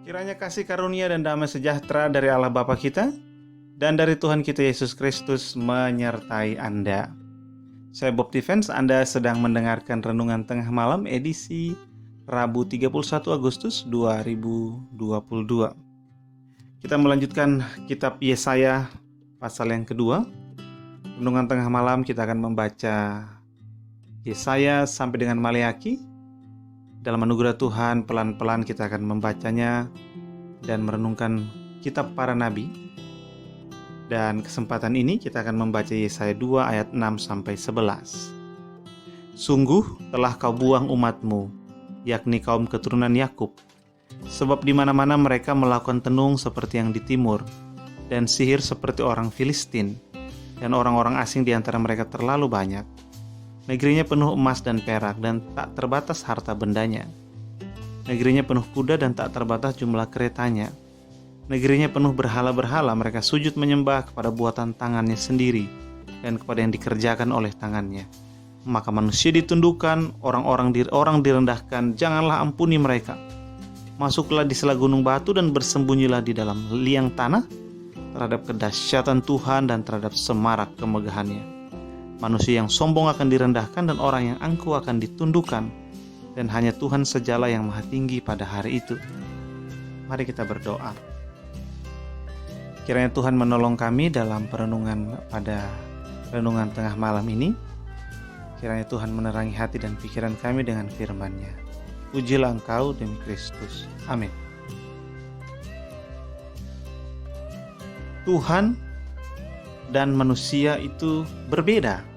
Kiranya kasih karunia dan damai sejahtera dari Allah Bapa kita dan dari Tuhan kita Yesus Kristus menyertai Anda. Saya Bob Defense, Anda sedang mendengarkan Renungan Tengah Malam edisi Rabu 31 Agustus 2022. Kita melanjutkan kitab Yesaya pasal yang kedua. Renungan Tengah Malam kita akan membaca Yesaya sampai dengan Maleaki. Dalam anugerah Tuhan, pelan-pelan kita akan membacanya dan merenungkan kitab para nabi. Dan kesempatan ini kita akan membaca Yesaya 2 ayat 6-11. Sungguh telah kau buang umatmu, yakni kaum keturunan Yakub, sebab di mana-mana mereka melakukan tenung seperti yang di timur, dan sihir seperti orang Filistin, dan orang-orang asing di antara mereka terlalu banyak. Negerinya penuh emas dan perak dan tak terbatas harta bendanya. Negerinya penuh kuda dan tak terbatas jumlah keretanya. Negerinya penuh berhala-berhala, mereka sujud menyembah kepada buatan tangannya sendiri dan kepada yang dikerjakan oleh tangannya. Maka manusia ditundukkan, orang direndahkan, janganlah ampuni mereka. Masuklah di sela gunung batu dan bersembunyilah di dalam liang tanah terhadap kedahsyatan Tuhan dan terhadap semarak kemegahannya. Manusia yang sombong akan direndahkan dan orang yang angkuh akan ditundukkan, dan hanya Tuhan sejala yang maha tinggi pada hari itu. Mari kita berdoa. Kiranya Tuhan menolong kami dalam perenungan pada renungan tengah malam ini. Kiranya Tuhan menerangi hati dan pikiran kami dengan firman-Nya. Pujilah Engkau demi Kristus. Amin. Tuhan dan manusia itu berbeda.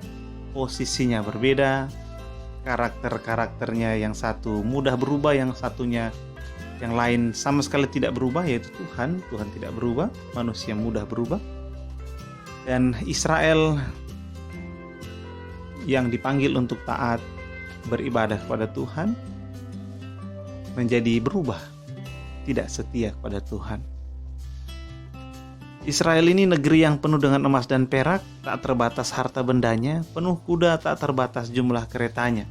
Posisinya berbeda, karakternya yang satu mudah berubah, yang satunya yang lain sama sekali tidak berubah, yaitu Tuhan tidak berubah, manusia mudah berubah. Dan Israel yang dipanggil untuk taat beribadah kepada Tuhan menjadi berubah, tidak setia kepada Tuhan. Israel ini negeri yang penuh dengan emas dan perak, tak terbatas harta bendanya, penuh kuda, tak terbatas jumlah keretanya.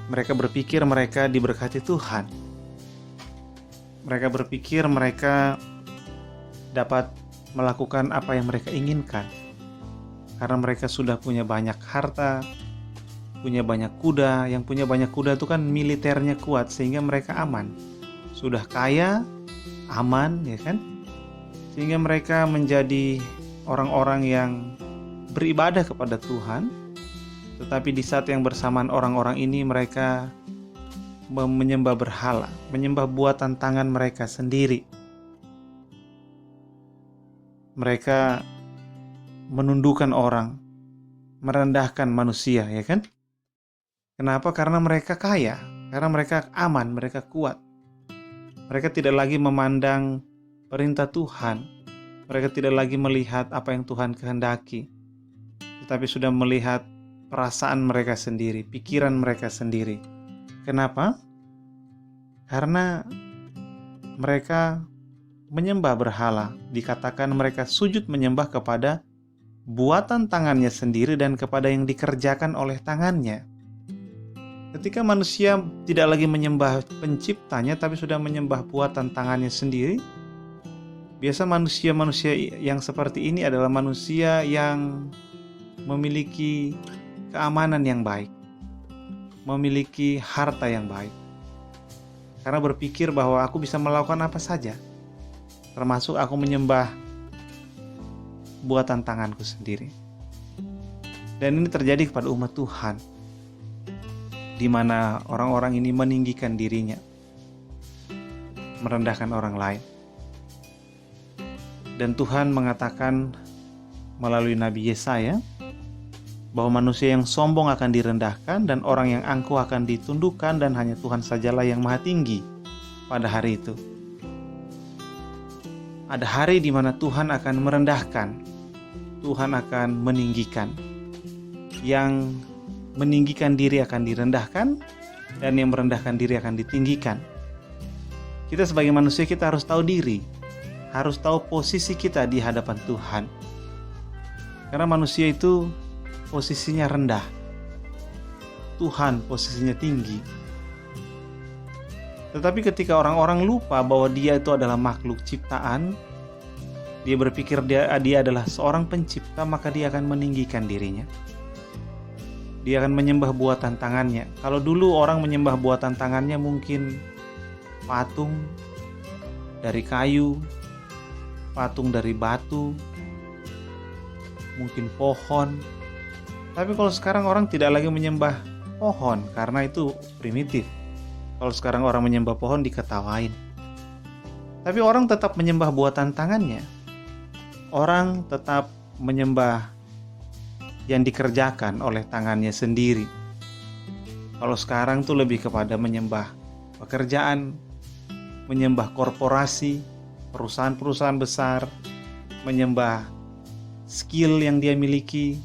Mereka berpikir mereka diberkati Tuhan. Mereka berpikir mereka dapat melakukan apa yang mereka inginkan. Karena mereka sudah punya banyak harta, punya banyak kuda. Yang punya banyak kuda itu kan militernya kuat, sehingga mereka aman. Sudah kaya, aman, ya kan? Sehingga mereka menjadi orang-orang yang beribadah kepada Tuhan. Tetapi di saat yang bersamaan orang-orang ini mereka menyembah berhala, menyembah buatan tangan mereka sendiri. Mereka menundukkan orang, merendahkan manusia, ya kan? Kenapa? Karena mereka kaya, karena mereka aman, mereka kuat. Mereka tidak lagi memandang perintah Tuhan. Mereka tidak lagi melihat apa yang Tuhan kehendaki, tetapi sudah melihat perasaan mereka sendiri, pikiran mereka sendiri. Kenapa? Karena mereka menyembah berhala. Dikatakan mereka sujud menyembah kepada buatan tangannya sendiri dan kepada yang dikerjakan oleh tangannya. Ketika manusia tidak lagi menyembah penciptanya, tapi sudah menyembah buatan tangannya sendiri, biasa manusia-manusia yang seperti ini adalah manusia yang memiliki keamanan yang baik, memiliki harta yang baik. Karena berpikir bahwa aku bisa melakukan apa saja, termasuk aku menyembah buatan tanganku sendiri. Dan ini terjadi kepada umat Tuhan, di mana orang-orang ini meninggikan dirinya, merendahkan orang lain. Dan Tuhan mengatakan melalui Nabi Yesaya bahwa manusia yang sombong akan direndahkan dan orang yang angkuh akan ditundukkan, dan hanya Tuhan sajalah yang maha tinggi pada hari itu. Ada hari di mana Tuhan akan merendahkan, Tuhan akan meninggikan. Yang meninggikan diri akan direndahkan, dan yang merendahkan diri akan ditinggikan. Kita sebagai manusia, kita harus tahu diri, harus tahu posisi kita di hadapan Tuhan. Karena manusia itu posisinya rendah, Tuhan posisinya tinggi. Tetapi ketika orang-orang lupa bahwa dia itu adalah makhluk ciptaan, dia berpikir dia adalah seorang pencipta, maka dia akan meninggikan dirinya. Dia akan menyembah buatan tangannya. Kalau dulu orang menyembah buatan tangannya mungkin patung dari kayu, patung dari batu, mungkin pohon. Tapi kalau sekarang orang tidak lagi menyembah pohon karena itu primitif. Kalau sekarang orang menyembah pohon diketawain. Tapi orang tetap menyembah buatan tangannya. Orang tetap menyembah yang dikerjakan oleh tangannya sendiri. Kalau sekarang tuh lebih kepada menyembah pekerjaan, menyembah korporasi, perusahaan-perusahaan besar, menyembah skill yang dia miliki,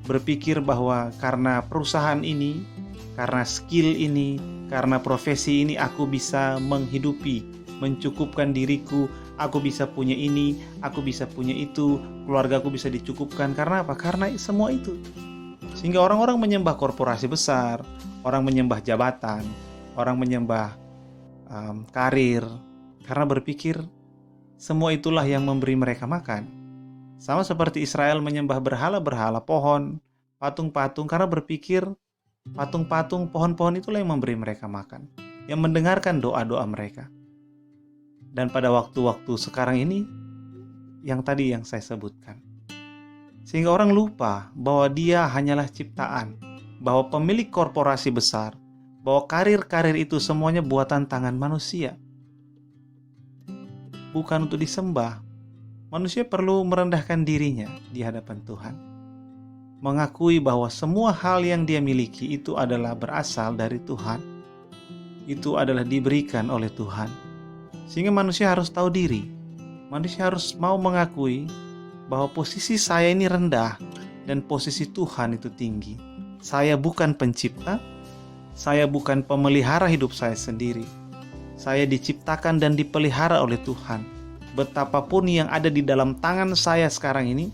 berpikir bahwa karena perusahaan ini, karena skill ini, karena profesi ini aku bisa menghidupi, mencukupkan diriku, aku bisa punya ini, aku bisa punya itu, keluargaku bisa dicukupkan. Karena apa? Karena semua itu. Sehingga orang-orang menyembah korporasi besar, orang menyembah jabatan, orang menyembah karir, karena berpikir semua itulah yang memberi mereka makan. Sama seperti Israel menyembah berhala-berhala, pohon, patung-patung, karena berpikir patung-patung, pohon-pohon itulah yang memberi mereka makan, yang mendengarkan doa-doa mereka. Dan pada waktu-waktu sekarang ini, yang tadi yang saya sebutkan. Sehingga orang lupa bahwa dia hanyalah ciptaan, bahwa pemilik korporasi besar, bahwa karir-karir itu semuanya buatan tangan manusia. Bukan untuk disembah. Manusia perlu merendahkan dirinya di hadapan Tuhan. Mengakui bahwa semua hal yang dia miliki itu adalah berasal dari Tuhan. Itu adalah diberikan oleh Tuhan. Sehingga manusia harus tahu diri. Manusia harus mau mengakui bahwa posisi saya ini rendah dan posisi Tuhan itu tinggi. Saya bukan pencipta, saya bukan pemelihara hidup saya sendiri. Saya diciptakan dan dipelihara oleh Tuhan. Betapapun yang ada di dalam tangan saya sekarang ini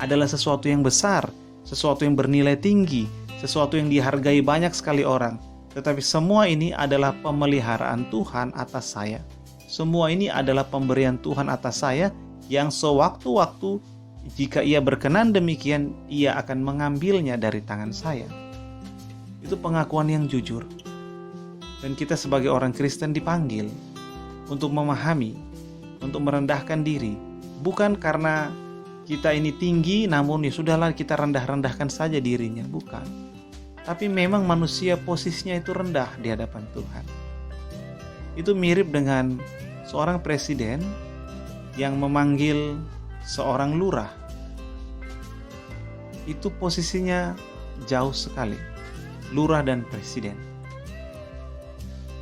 adalah sesuatu yang besar, sesuatu yang bernilai tinggi, sesuatu yang dihargai banyak sekali orang. Tetapi semua ini adalah pemeliharaan Tuhan atas saya. Semua ini adalah pemberian Tuhan atas saya yang sewaktu-waktu jika Ia berkenan demikian, Ia akan mengambilnya dari tangan saya. Itu pengakuan yang jujur. Dan kita sebagai orang Kristen dipanggil untuk memahami, untuk merendahkan diri. Bukan karena kita ini tinggi, namun ya sudahlah kita rendah-rendahkan saja dirinya. Bukan. Tapi memang manusia posisinya itu rendah di hadapan Tuhan. Itu mirip dengan seorang presiden yang memanggil seorang lurah. Itu posisinya jauh sekali. Lurah dan presiden.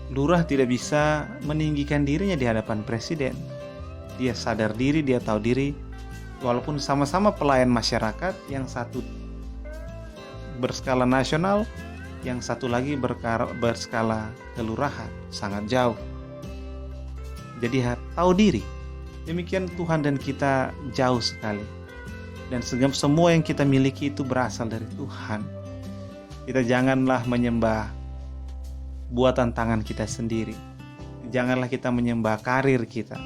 Lurah tidak bisa meninggikan dirinya di hadapan presiden. Dia sadar diri, dia tahu diri. Walaupun sama-sama pelayan masyarakat, yang satu berskala nasional, yang satu lagi berskala kelurahan, sangat jauh. Jadi tahu diri. Demikian Tuhan dan kita jauh sekali. Dan semua yang kita miliki itu berasal dari Tuhan. Kita janganlah menyembah buatan tangan kita sendiri. Janganlah kita menyembah karir kita,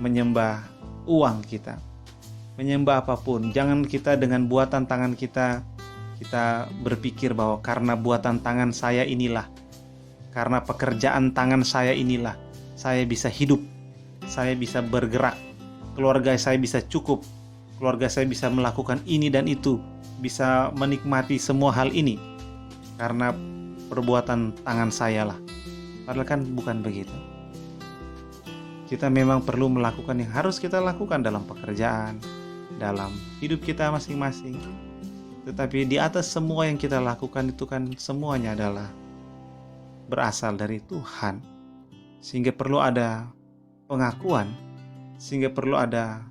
menyembah uang kita, menyembah apapun. Jangan kita dengan buatan tangan kita berpikir bahwa karena buatan tangan saya inilah, karena pekerjaan tangan saya inilah, saya bisa hidup, saya bisa bergerak, keluarga saya bisa cukup, keluarga saya bisa melakukan ini dan itu, bisa menikmati semua hal ini karena perbuatan tangan saya lah. Padahal kan bukan begitu. Kita memang perlu melakukan yang harus kita lakukan dalam pekerjaan, dalam hidup kita masing-masing. Tetapi di atas semua yang kita lakukan itu kan semuanya adalah berasal dari Tuhan. Sehingga perlu ada pengakuan, sehingga perlu ada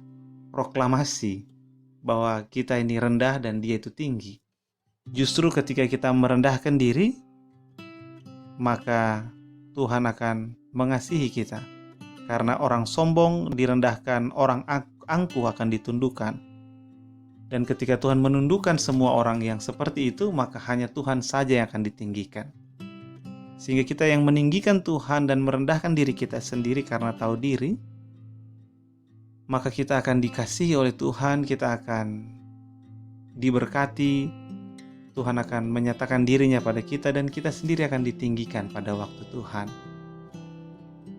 proklamasi bahwa kita ini rendah dan Dia itu tinggi. Justru ketika kita merendahkan diri, maka Tuhan akan mengasihi kita. Karena orang sombong direndahkan, orang angkuh akan ditundukkan. Dan ketika Tuhan menundukkan semua orang yang seperti itu, maka hanya Tuhan saja yang akan ditinggikan. Sehingga kita yang meninggikan Tuhan dan merendahkan diri kita sendiri karena tahu diri, maka kita akan dikasihi oleh Tuhan, kita akan diberkati, Tuhan akan menyatakan dirinya pada kita dan kita sendiri akan ditinggikan pada waktu Tuhan.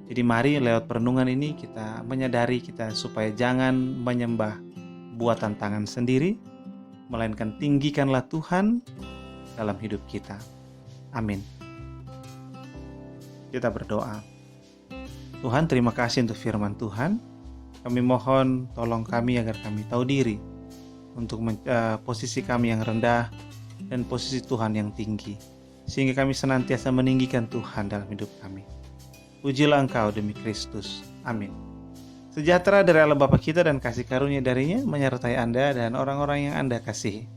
Jadi mari lewat perenungan ini kita menyadari kita supaya jangan menyembah buatan tangan sendiri, melainkan tinggikanlah Tuhan dalam hidup kita. Amin. Kita berdoa. Tuhan, terima kasih untuk firman Tuhan. Kami mohon tolong kami agar kami tahu diri untuk posisi kami yang rendah dan posisi Tuhan yang tinggi, sehingga kami senantiasa meninggikan Tuhan dalam hidup kami. Pujilah Engkau demi Kristus. Amin. Sejahtera dari Allah Bapa kita dan kasih karunia darinya menyertai Anda dan orang-orang yang Anda kasihi.